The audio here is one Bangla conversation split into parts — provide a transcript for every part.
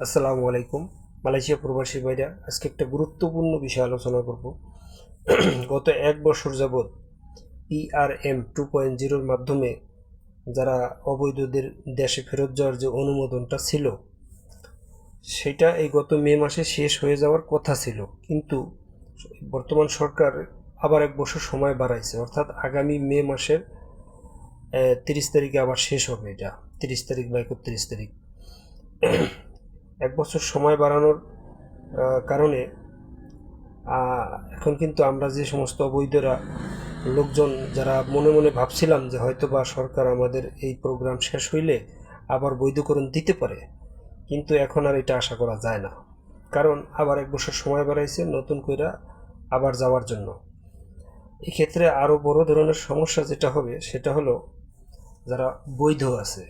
আসসালামু আলাইকুম। মালয়েশিয়া প্রবাসী ভাইরা, আজকে একটা গুরুত্বপূর্ণ বিষয় আলোচনা করব। গত 1 বছর যাবৎ পিআরএম 2.0-র মাধ্যমে যারা অবৈধদের দেশে ফেরত যাওয়ার যে অনুমোদনটা ছিল, সেটা এই গত মে মাসে শেষ হয়ে যাওয়ার কথা ছিল, কিন্তু বর্তমান সরকার আবার 1 বছর সময় বাড়াইছে, অর্থাৎ আগামী মে মাসের 30 তারিখে আবার শেষ হবে। এটা 30 তারিখ বা 31 তারিখ। 1 বছর সময় বাড়ানোর কারণে এখন কিন্তু আমরা যে সমস্ত অবৈধরা লোকজন যারা মনে মনে ভাবছিলাম যে হয়তো বা সরকার আমাদের এই প্রোগ্রাম শেষ হইলে আবার বৈধকরণ দিতে পারে, কিন্তু এখন আর এটা আশা করা যায় না। কারণ আবার 1 বছর সময় বাড়াইছে নতুন কইরা আবার যাওয়ার জন্য। এক্ষেত্রে আরও বড় ধরনের সমস্যা যেটা হবে সেটা হলো, যারা বৈধ আছে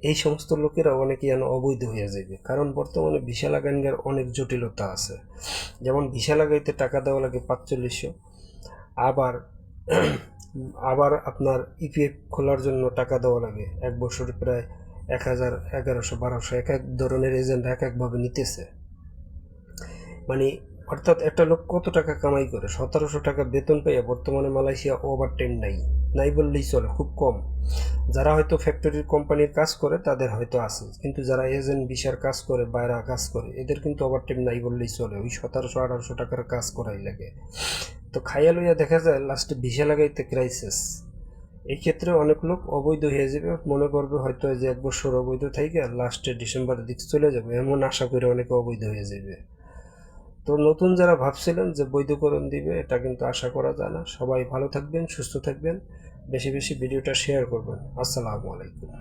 এই সমস্ত লোকেরা অনেকেই যেন অবৈধ হয়ে যাবে। কারণ বর্তমানে ভিসা লাগানোর অনেক জটিলতা আছে। যেমন ভিসা লাগাইতে টাকা দেওয়া লাগে 4500, আবার আবার আপনার ইপিএফ খোলার জন্য টাকা দেওয়া লাগে 1 বছরে প্রায় 1000, 1100, 1200, এক এক ধরনের এজেন্ট এক একভাবে নিতেছে। মানে অর্থাৎ একটা লোক কত টাকা কামাই করে, 1700 টাকা বেতন পাইয়া বর্তমানে মালয়েশিয়া ওভার টাইম নাই, নাই বললেই চলে, খুব কম। যারা হয়তো ফ্যাক্টরির কোম্পানির কাজ করে তাদের হয়তো আছে, কিন্তু যারা এজেন্ট ভিসার কাজ করে, বাইরে কাজ করে, এদের কিন্তু ওভার টাইম নাই বললেই চলে, ওই 1700-1800 টাকার কাজ করাই লাগে। তো খাইয়া লইয়া দেখা যায় লাস্টে ভিসা লাগাইতে ক্রাইসিস। এই ক্ষেত্রে অনেক লোক অবৈধ হয়ে যাবে, মনে করবে হয়তো যে 1 বছর অবৈধ থেকে লাস্টে ডিসেম্বরের দিকে চলে যাবে, এমন আশা করে অনেকে অবৈধ হয়ে যাবে। তো নতুন যারা ভাবছিলেন যে বৈধকরণ দিবে, এটা কিন্তু আশা করা যায় না। সবাই ভালো থাকবেন, সুস্থ থাকবেন, বেশি বেশি ভিডিওটা শেয়ার করবেন। আসসালামু আলাইকুম।